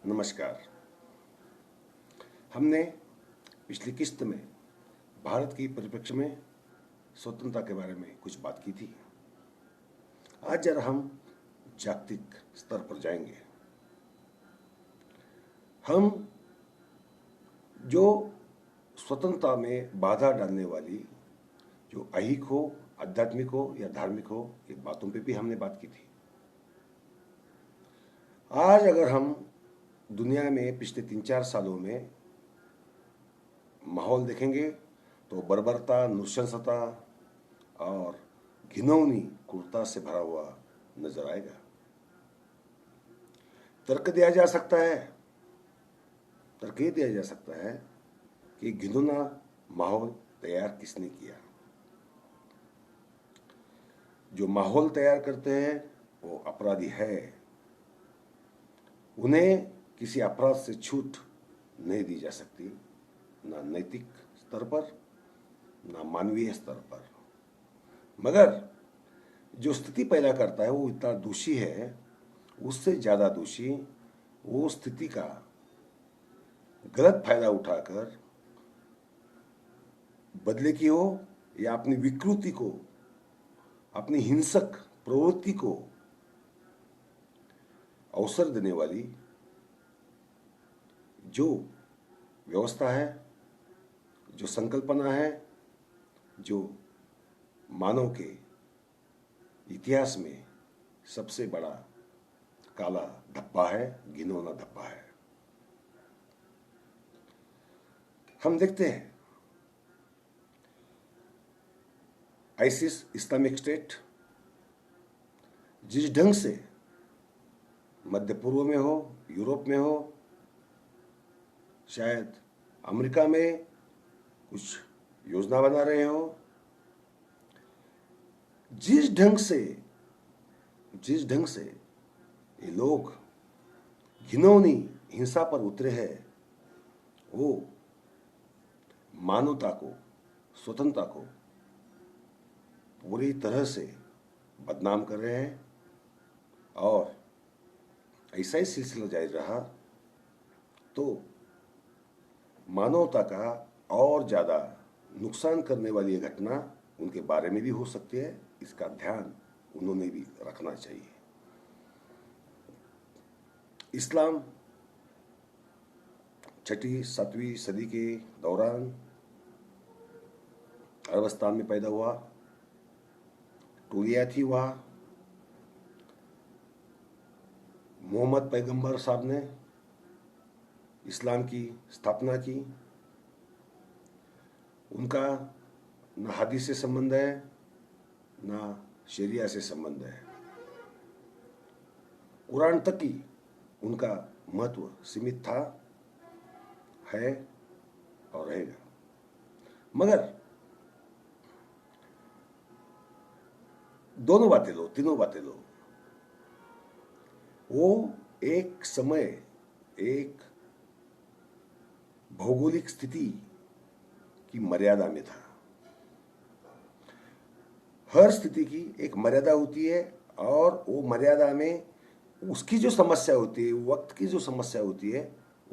नमस्कार। हमने पिछली किस्त में भारत की परिप्रेक्ष्य में स्वतंत्रता के बारे में कुछ बात की थी। आज जरा हम जागतिक स्तर पर जाएंगे। हम जो स्वतंत्रता में बाधा डालने वाली जो ऐहिक हो, आध्यात्मिक हो या धार्मिक हो, ये बातों पे भी हमने बात की थी। आज अगर हम दुनिया में पिछले 3-4 सालों में माहौल देखेंगे तो बर्बरता, नृशंसता और घिनौनी क्रूरता से भरा हुआ नजर आएगा। तर्क दिया जा सकता है, तर्क ये दिया जा सकता है कि घिनौना माहौल तैयार किसने किया। जो माहौल तैयार करते हैं वो अपराधी है। उन्हें किसी अपराध से छूट नहीं दी जा सकती, ना नैतिक स्तर पर, ना मानवीय स्तर पर। मगर जो स्थिति पैदा करता है वो इतना दोषी है, उससे ज्यादा दोषी वो स्थिति का गलत फायदा उठाकर बदले की हो या अपनी विकृति को, अपनी हिंसक प्रवृत्ति को अवसर देने वाली जो व्यवस्था है, जो संकल्पना है, जो मानव के इतिहास में सबसे बड़ा काला धब्बा है, घिनौना धब्बा है। हम देखते हैं आईसिस, इस्लामिक स्टेट जिस ढंग से मध्य पूर्व में हो, यूरोप में हो, शायद अमेरिका में कुछ योजना बना रहे हो, जिस ढंग से ये लोग घिनौनी हिंसा पर उतरे हैं, वो मानवता को, स्वतंत्रता को पूरी तरह से बदनाम कर रहे हैं। और ऐसा ही सिलसिला जारी रहा तो मानवता का और ज्यादा नुकसान करने वाली ये घटना उनके बारे में भी हो सकती है। इसका ध्यान उन्होंने भी रखना चाहिए। इस्लाम 6वीं-7वीं सदी के दौरान अरबस्तान में पैदा हुआ, टूलिया थी वहां। मोहम्मद पैगंबर साहब ने इस्लाम की स्थापना की। उनका न हदीस से संबंध है, न शरिया से संबंध है। कुरान तक ही उनका महत्व सीमित था, है और रहेगा। मगर दोनों बातें लो, तीनों बातें लो, वो एक समय, एक भौगोलिक स्थिति की मर्यादा में था। हर स्थिति की एक मर्यादा होती है और वो मर्यादा में उसकी जो समस्या होती है, वक्त की जो समस्या होती है,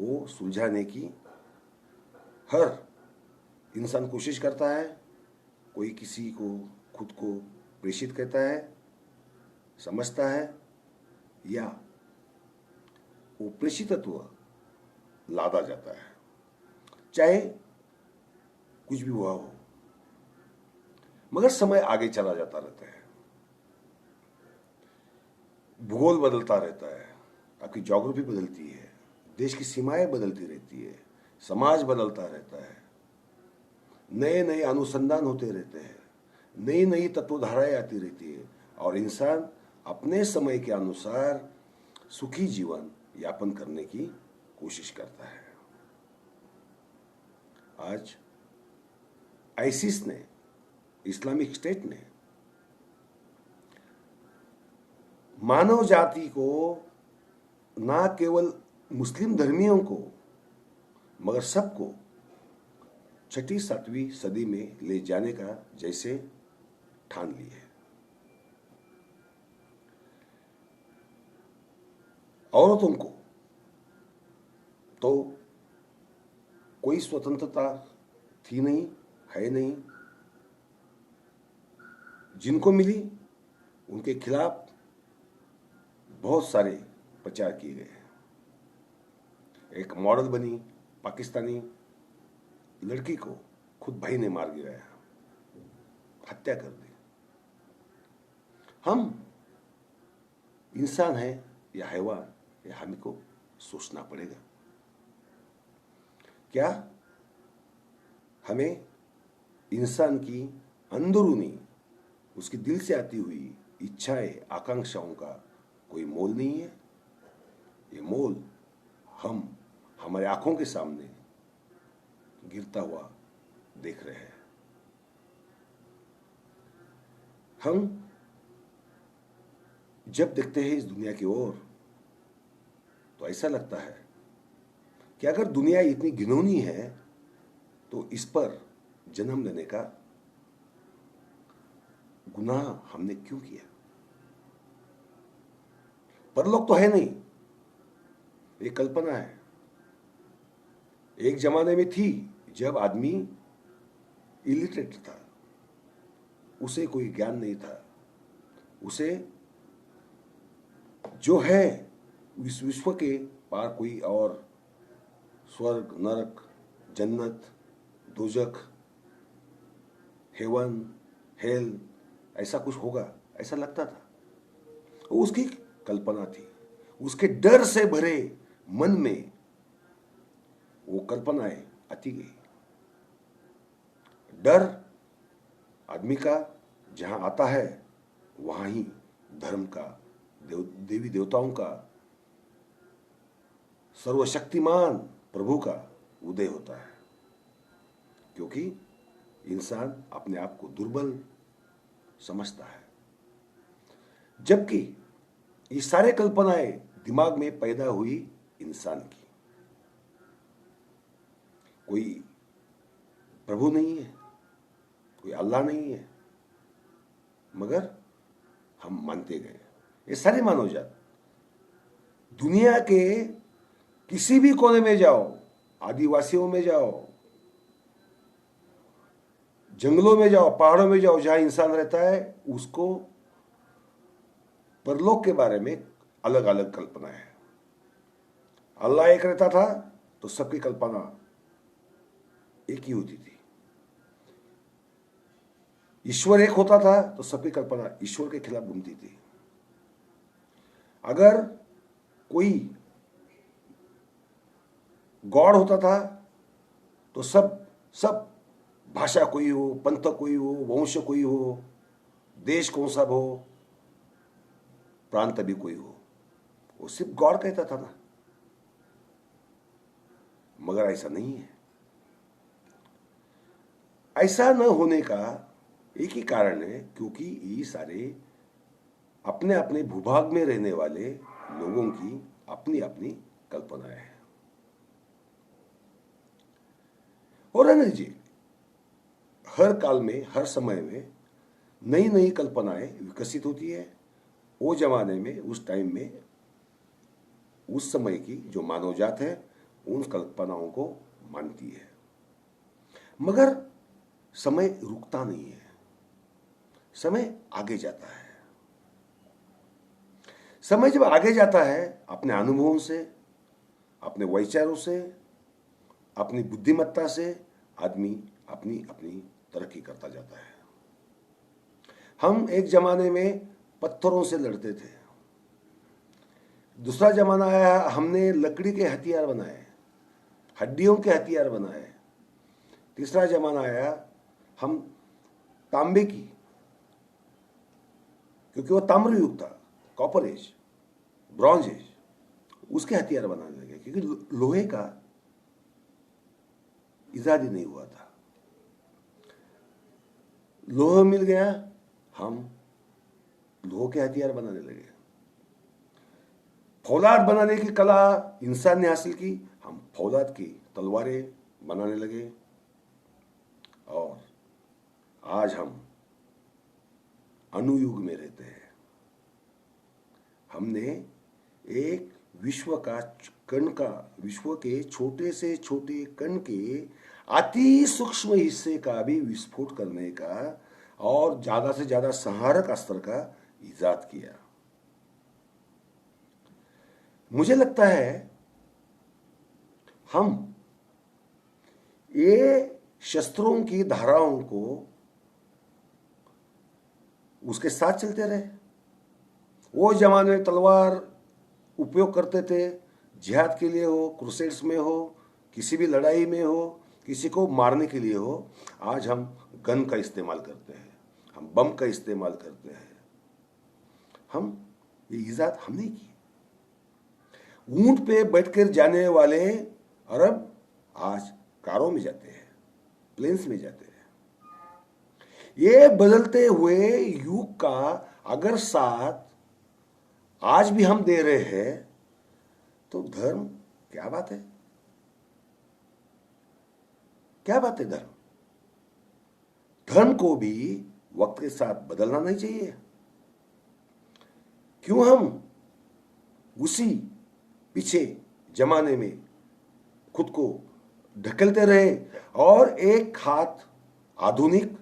वो सुलझाने की हर इंसान कोशिश करता है। कोई किसी को खुद को प्रेषित कहता है, समझता है, या वो प्रेषितत्व लादा जाता है, चाहे कुछ भी हुआ हो। मगर समय आगे चला जाता रहता है, भूगोल बदलता रहता है, आपकी ज्योग्राफी बदलती है, देश की सीमाएं बदलती रहती है, समाज बदलता रहता है, नए नए अनुसंधान होते रहते हैं, नई नई तत्वधाराएं आती रहती है और इंसान अपने समय के अनुसार सुखी जीवन यापन करने की कोशिश करता है। आज आईसिस ने, इस्लामिक स्टेट ने मानव जाति को, ना केवल मुस्लिम धर्मियों को मगर सबको 6वीं-7वीं सदी में ले जाने का जैसे ठान ली है। औरतों को तो कोई स्वतंत्रता थी नहीं, है नहीं। जिनको मिली उनके खिलाफ बहुत सारे प्रचार किए गए। एक मॉडल बनी पाकिस्तानी लड़की को खुद भाई ने मार गिराया, हत्या कर दी। हम इंसान हैं या हैवान, या हमें को सोचना पड़ेगा। क्या हमें इंसान की अंदरूनी, उसकी दिल से आती हुई इच्छाएं, आकांक्षाओं का कोई मोल नहीं है? ये मोल हम हमारे आंखों के सामने गिरता हुआ देख रहे हैं। हम जब देखते हैं इस दुनिया की ओर तो ऐसा लगता है कि अगर दुनिया इतनी घिनौनी है तो इस पर जन्म लेने का गुनाह हमने क्यों किया? परलोक तो है नहीं, ये कल्पना है। एक जमाने में थी जब आदमी इलिटरेट था, उसे कोई ज्ञान नहीं था, उसे जो है इस विश्व के पार कोई और स्वर्ग, नरक, जन्नत, दोजख, हेवन, हेल, ऐसा कुछ होगा ऐसा लगता था। वो उसकी कल्पना थी। उसके डर से भरे मन में वो कल्पनाएं आती गई। डर आदमी का जहां आता है वहां ही धर्म का, देवी देवताओं का, सर्वशक्तिमान प्रभु का उदय होता है। क्योंकि इंसान अपने आप को दुर्बल समझता है। जबकि ये सारे कल्पनाएं दिमाग में पैदा हुई इंसान की। कोई प्रभु नहीं है, कोई अल्लाह नहीं है, मगर हम मानते गए। ये सारी मानव जात दुनिया के किसी भी कोने में जाओ, आदिवासियों में जाओ, जंगलों में जाओ, पहाड़ों में जाओ, जहां इंसान रहता है उसको परलोक के बारे में अलग अलग कल्पना है। अल्लाह एक रहता था तो सबकी कल्पना एक ही होती थी। ईश्वर एक होता था तो सबकी कल्पना ईश्वर के खिलाफ घूमती थी। अगर कोई गॉड होता था तो सब भाषा कोई हो, पंथ कोई हो, वंश कोई हो, देश कौन सा हो, प्रांत भी कोई हो, वो सिर्फ गॉड कहता था ना। मगर ऐसा नहीं है। ऐसा न होने का एक ही कारण है, क्योंकि ये सारे अपने अपने भूभाग में रहने वाले लोगों की अपनी अपनी कल्पनाएं हैं। और है ना जी, हर काल में, हर समय में नई नई कल्पनाएं विकसित होती है। वो जमाने में, उस टाइम में, उस समय की जो मानव जात है उन कल्पनाओं को मानती है। मगर समय रुकता नहीं है, समय आगे जाता है। समय जब आगे जाता है, अपने अनुभवों से, अपने विचारों से, अपनी बुद्धिमत्ता से आदमी अपनी अपनी तरक्की करता जाता है। हम एक जमाने में पत्थरों से लड़ते थे, दूसरा जमाना आया हमने लकड़ी के हथियार बनाए, हड्डियों के हथियार बनाए, तीसरा जमाना आया हम तांबे की, क्योंकि वो ताम्र युग था, कॉपर एज, ब्रॉन्ज एज, उसके हथियार बनाने लगे, क्योंकि लोहे का इजाद ही नहीं हुआ था। लोहा मिल गया, हम लोहे के हथियार बनाने लगे। फौलाद बनाने की कला इंसान ने हासिल की, हम फौलाद की तलवारें बनाने लगे। और आज हम अनुयुग में रहते हैं। हमने एक विश्व के छोटे से छोटे कण के अति सूक्ष्म हिस्से का भी विस्फोट करने का और ज्यादा से ज्यादा संहारक अस्त्र का इजाद किया। मुझे लगता है हम ये शस्त्रों की धाराओं को उसके साथ चलते रहे। वो जमाने में तलवार उपयोग करते थे, जिहाद के लिए हो, क्रूसेड्स में हो, किसी भी लड़ाई में हो, किसी को मारने के लिए हो। आज हम गन का इस्तेमाल करते हैं, हम बम का इस्तेमाल करते हैं। हम ये इजाद हमने की। ऊंट पे बैठकर जाने वाले अरब आज कारों में जाते हैं, प्लेन्स में जाते हैं। ये बदलते हुए युग का अगर साथ आज भी हम दे रहे हैं तो धर्म क्या बात है? क्या बात है धर्म? धर्म को भी वक्त के साथ बदलना नहीं चाहिए। क्यों हम उसी पीछे जमाने में खुद को ढकेलते रहे और एक हाथ आधुनिक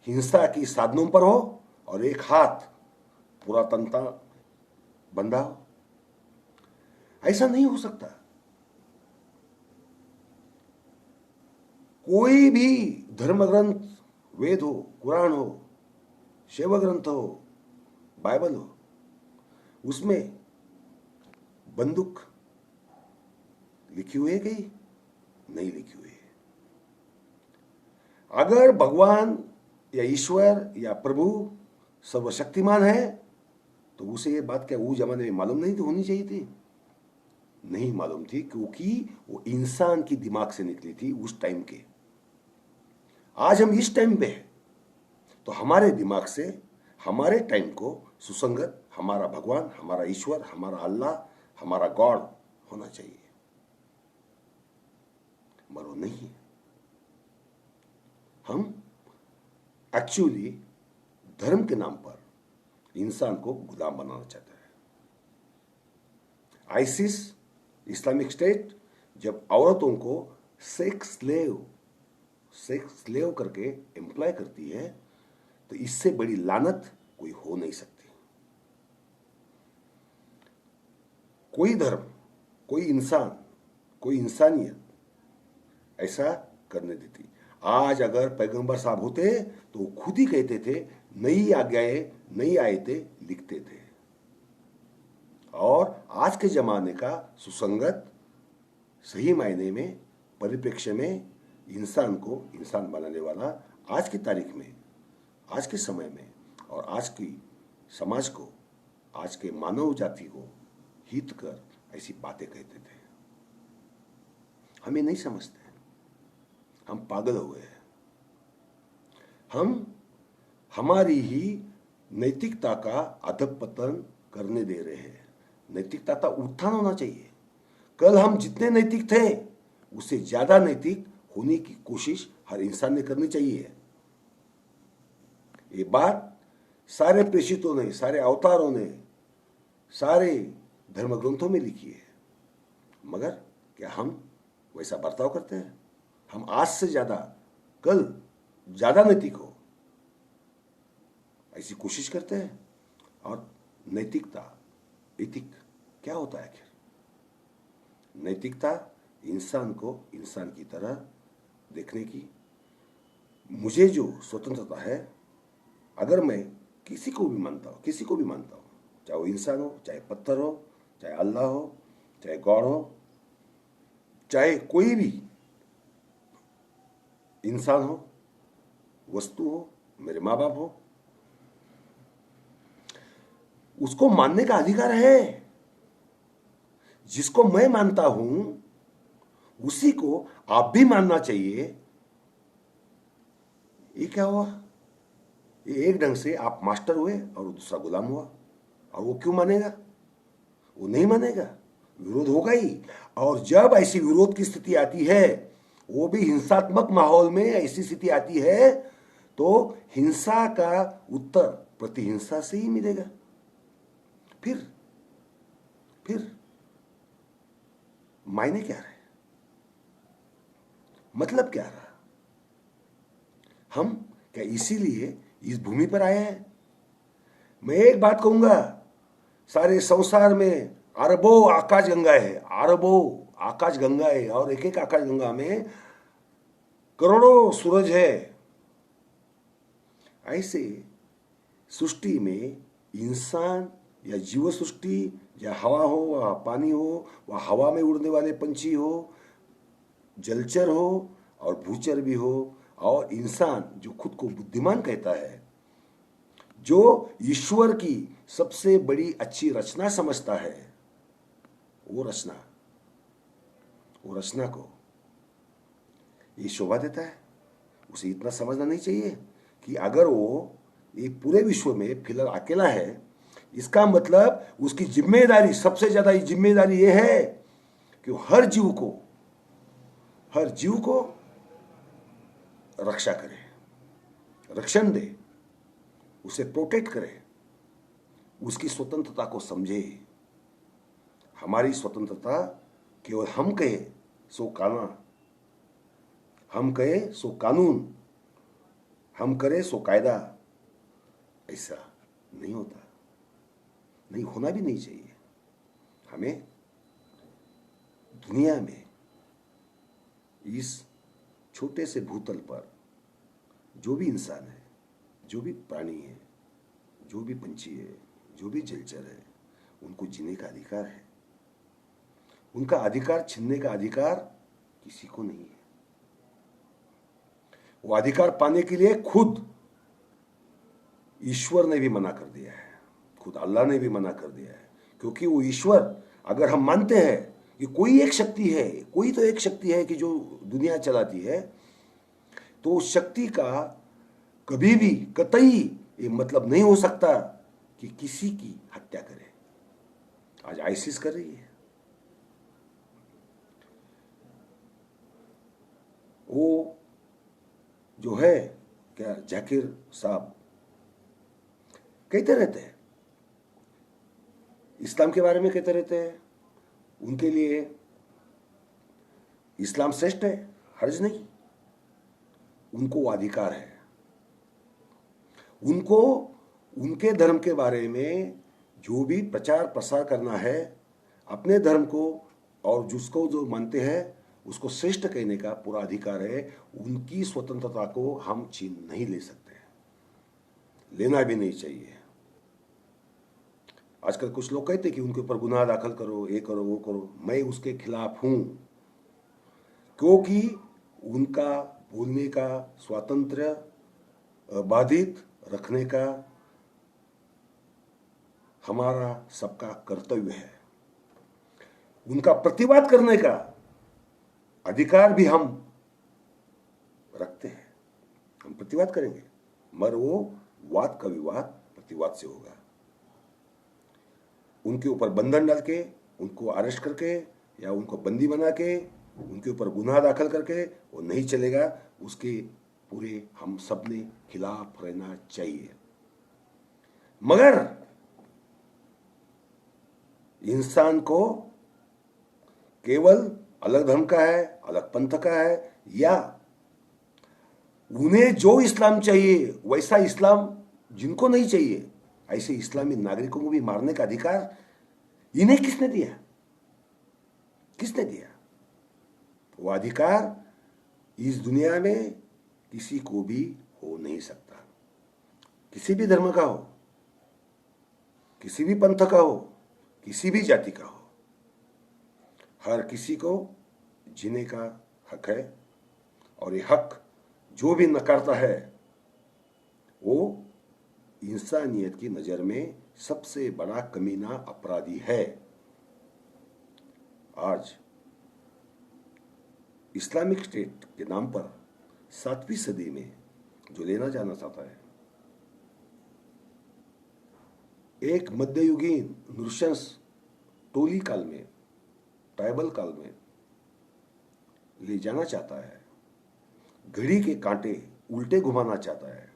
हिंसा की साधनों पर हो और एक हाथ पुरातनता बंधा हो? ऐसा नहीं हो सकता। कोई भी धर्म ग्रंथ, वेद हो, कुरान हो, शैव ग्रंथ हो, बाइबल हो, उसमें बंदूक लिखी हुई है कि नहीं लिखी हुई है? अगर भगवान या ईश्वर या प्रभु सर्वशक्तिमान है तो उसे ये बात क्या उस जमाने में मालूम नहीं होनी चाहिए थी? नहीं मालूम थी, क्योंकि वो इंसान की दिमाग से निकली थी उस टाइम के। आज हम इस टाइम पे हैं तो हमारे दिमाग से हमारे टाइम को सुसंगत हमारा भगवान, हमारा ईश्वर, हमारा अल्लाह, हमारा गॉड होना चाहिए, मगर वो नहीं है। हम एक्चुअली धर्म के नाम पर इंसान को गुलाम बनाना चाहते हैं। आईसिस, इस्लामिक स्टेट जब औरतों को सेक्स स्लेव करके एम्प्लॉय करती है तो इससे बड़ी लानत कोई हो नहीं सकती। कोई धर्म, कोई इंसान, कोई इंसानियत ऐसा करने देती। आज अगर पैगंबर साहब होते तो वो खुद ही कहते थे नई आज्ञाएं, नई आयतें लिखते थे। और आज के जमाने का सुसंगत सही मायने में परिप्रेक्ष्य में इंसान को इंसान बनाने वाला आज की तारीख में, आज के समय में और आज की समाज को, आज के मानव जाति को हित कर ऐसी बातें कहते थे। हमें नहीं समझते, हम पागल हो गए हैं। हम हमारी ही नैतिकता का अधपतन करने दे रहे हैं। नैतिकता का उत्थान होना चाहिए। कल हम जितने नैतिक थे उससे ज्यादा नैतिक होने की कोशिश हर इंसान ने करनी चाहिए। ये बात सारे प्रेषितों ने, सारे अवतारों ने, सारे धर्म ग्रंथों में लिखी है। मगर क्या हम वैसा बर्ताव करते हैं? हम आज से ज्यादा, कल ज्यादा नैतिक हो ऐसी कोशिश करते हैं? और नैतिकता, एथिक क्या होता है आखिर? नैतिकता इंसान को इंसान की तरह देखने की, मुझे जो स्वतंत्रता है, अगर मैं किसी को भी मानता हूं, चाहे वो इंसान हो, चाहे पत्थर हो, चाहे अल्लाह हो, चाहे गॉड हो, चाहे कोई भी इंसान हो, वस्तु हो, मेरे माँ बाप हो, उसको मानने का अधिकार है। जिसको मैं मानता हूं उसी को आप भी मानना चाहिए। ये क्या हुआ? ये एक ढंग से आप मास्टर हुए और दूसरा गुलाम हुआ। और वो क्यों मानेगा? वो नहीं मानेगा, विरोध होगा ही। और जब ऐसी विरोध की स्थिति आती है, वो भी हिंसात्मक माहौल में ऐसी स्थिति आती है, तो हिंसा का उत्तर प्रतिहिंसा से ही मिलेगा। फिर मायने क्या रहे, मतलब क्या रहा? हम क्या इसीलिए इस भूमि पर आए हैं? मैं एक बात कहूंगा, सारे संसार में अरबों आकाश गंगा है, अरबों आकाश गंगा है, और एक एक आकाश गंगा में करोड़ों सूरज है। ऐसे सृष्टि में इंसान या जीव सृष्टि, या हवा हो व पानी हो, व हवा में उड़ने वाले पंछी हो, जलचर हो और भूचर भी हो, और इंसान जो खुद को बुद्धिमान कहता है, जो ईश्वर की सबसे बड़ी अच्छी रचना समझता है, वो रचना को ये शोभा देता है। उसे इतना समझना नहीं चाहिए कि अगर वो ये पूरे विश्व में फिलहाल अकेला है, इसका मतलब उसकी जिम्मेदारी, सबसे ज्यादा जिम्मेदारी ये है कि वो हर जीव को रक्षा करे, रक्षण दे, उसे प्रोटेक्ट करे, उसकी स्वतंत्रता को समझे। हमारी स्वतंत्रता केवल हम कहे सो कानून, हम करें सो कायदा, ऐसा नहीं होता, नहीं होना भी नहीं चाहिए। हमें दुनिया में इस छोटे से भूतल पर जो भी इंसान है, जो भी प्राणी है, जो भी पंछी है, जो भी जलचर है, उनको जीने का अधिकार है। उनका अधिकार छीनने का अधिकार किसी को नहीं है। वो अधिकार पाने के लिए खुद ईश्वर ने भी मना कर दिया है, खुद अल्लाह ने भी मना कर दिया है। क्योंकि वो ईश्वर, अगर हम मानते हैं कि कोई एक शक्ति है, कोई तो एक शक्ति है कि जो दुनिया चलाती है, तो उस शक्ति का कभी भी कतई ये मतलब नहीं हो सकता कि किसी की हत्या करे। आज आईसिस कर रही है। वो जो है क्या, जाकिर साहब कहते रहते हैं, इस्लाम के बारे में कहते रहते हैं, उनके लिए इस्लाम श्रेष्ठ है, हर्ज नहीं, उनको वो अधिकार है। उनको उनके धर्म के बारे में जो भी प्रचार प्रसार करना है, अपने धर्म को और जिसको जो मानते हैं उसको श्रेष्ठ कहने का पूरा अधिकार है। उनकी स्वतंत्रता को हम छीन नहीं ले सकते, लेना भी नहीं चाहिए। आजकल कुछ लोग कहते कि उनके ऊपर गुनाह दाखिल करो, ये करो, वो करो। मैं उसके खिलाफ हूं, क्योंकि उनका बोलने का स्वातंत्र्य बाधित रखने का हमारा सबका कर्तव्य है। उनका प्रतिवाद करने का अधिकार भी हम रखते हैं, हम प्रतिवाद करेंगे, मगर वो वाद का विवाद प्रतिवाद से होगा। उनके ऊपर बंधन डाल के, उनको अरेस्ट करके या उनको बंदी बना के, उनके ऊपर गुनाह दाखिल करके वो नहीं चलेगा। उसके पूरे हम सब ने खिलाफ रहना चाहिए। मगर इंसान को केवल अलग धर्म का है, अलग पंथ का है, या उन्हें जो इस्लाम चाहिए वैसा इस्लाम जिनको नहीं चाहिए, ऐसे इस्लामी नागरिकों को भी मारने का अधिकार इन्हें किसने दिया? किसने दिया? वो अधिकार इस दुनिया में किसी को भी हो नहीं सकता। किसी भी धर्म का हो, किसी भी पंथ का हो, किसी भी जाति का हो, हर किसी को जीने का हक है। और ये हक जो भी नकारता है वो इंसानियत की नजर में सबसे बड़ा कमीना अपराधी है। आज इस्लामिक स्टेट के नाम पर 7वीं सदी में जो लेना जाना चाहता है, एक मध्ययुगीन नृशंस टोली काल में, ट्राइबल काल में ले जाना चाहता है, घड़ी के कांटे उल्टे घुमाना चाहता है,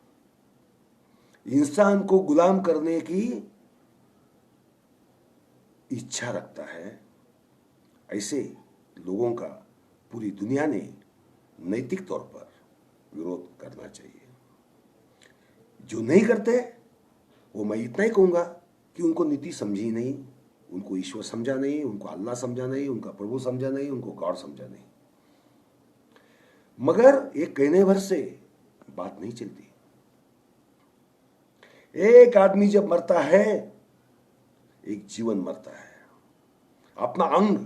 इंसान को गुलाम करने की इच्छा रखता है, ऐसे लोगों का पूरी दुनिया ने नैतिक तौर पर विरोध करना चाहिए। जो नहीं करते वो मैं इतना ही कहूंगा कि उनको नीति समझी नहीं, उनको ईश्वर समझा नहीं, उनको अल्लाह समझा नहीं, उनका प्रभु समझा नहीं, उनको गॉड समझा नहीं। मगर एक कहने भर से बात नहीं चलती। एक आदमी जब मरता है, एक जीवन मरता है। अपना अंग,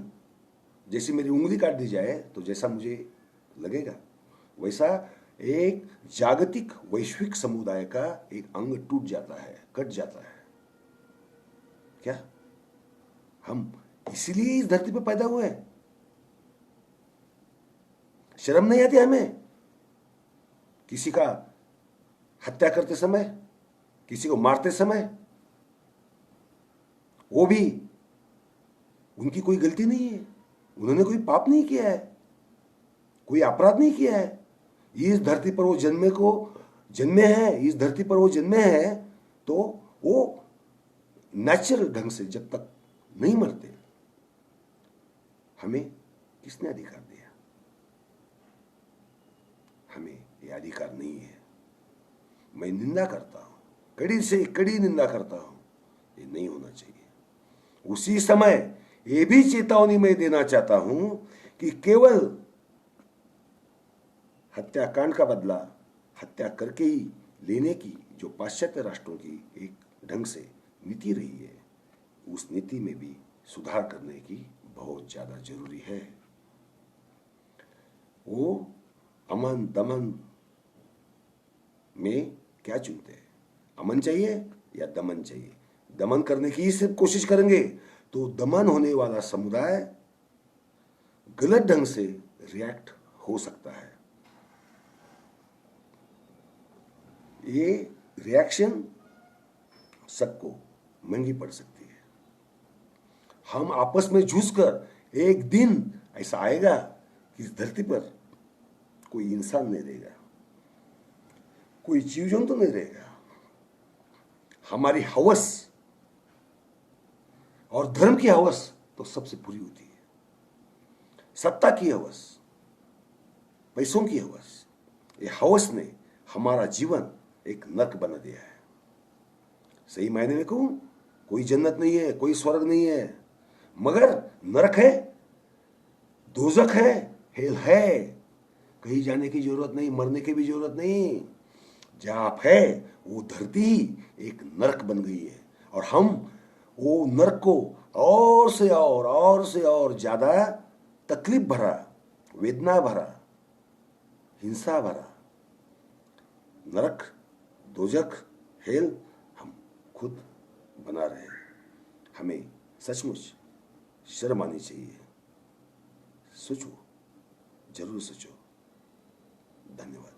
जैसे मेरी उंगली काट दी जाए तो जैसा मुझे लगेगा, वैसा एक जागतिक वैश्विक समुदाय का एक अंग टूट जाता है, कट जाता है। क्या हम इसीलिए इस धरती पर पैदा हुए हैं? शर्म नहीं आती हमें किसी का हत्या करते समय, किसी को मारते समय? वो भी उनकी कोई गलती नहीं है, उन्होंने कोई पाप नहीं किया है, कोई अपराध नहीं किया है। इस धरती पर वो जन्मे हैं, इस धरती पर वो जन्मे हैं, तो वो नेचुरल ढंग से जब तक नहीं मरते, हमें किसने अधिकार दिया? हमें ये अधिकार नहीं है। मैं निंदा करता हूं, कड़ी से कड़ी निंदा करता हूं, ये नहीं होना चाहिए। उसी समय ये भी चेतावनी मैं देना चाहता हूं कि केवल हत्याकांड का बदला हत्या करके ही लेने की जो पाश्चात्य राष्ट्रों की एक ढंग से नीति रही है, उस नीति में भी सुधार करने की बहुत ज्यादा जरूरी है। वो अमन दमन में क्या चुनते हैं? अमन चाहिए या दमन चाहिए? दमन करने की ही सिर्फ कोशिश करेंगे तो दमन होने वाला समुदाय गलत ढंग से रिएक्ट हो सकता है। ये रिएक्शन सबको महंगी पड़ सकती है। हम आपस में जूझकर एक दिन ऐसा आएगा कि इस धरती पर कोई इंसान नहीं रहेगा, कोई जीव जंतु नहीं रहेगा। हमारी हवस और धर्म की हवस तो सबसे बुरी होती है। सत्ता की हवस, पैसों की हवस, ये हवस ने हमारा जीवन एक नर्क बना दिया है। सही मायने में कहूं, कोई जन्नत नहीं है, कोई स्वर्ग नहीं है, मगर नरक है, दोजख है, हेल है। कहीं जाने की जरूरत नहीं, मरने की भी जरूरत नहीं। जहां आप है वो धरती ही एक नरक बन गई है, और हम वो नरक को और से और ज्यादा तकलीफ भरा, वेदना भरा, हिंसा भरा नरक, दोजख, हेल हम खुद बना रहे हैं। हमें सचमुच शर्म आनी चाहिए। सोचो, जरूर सोचो। धन्यवाद।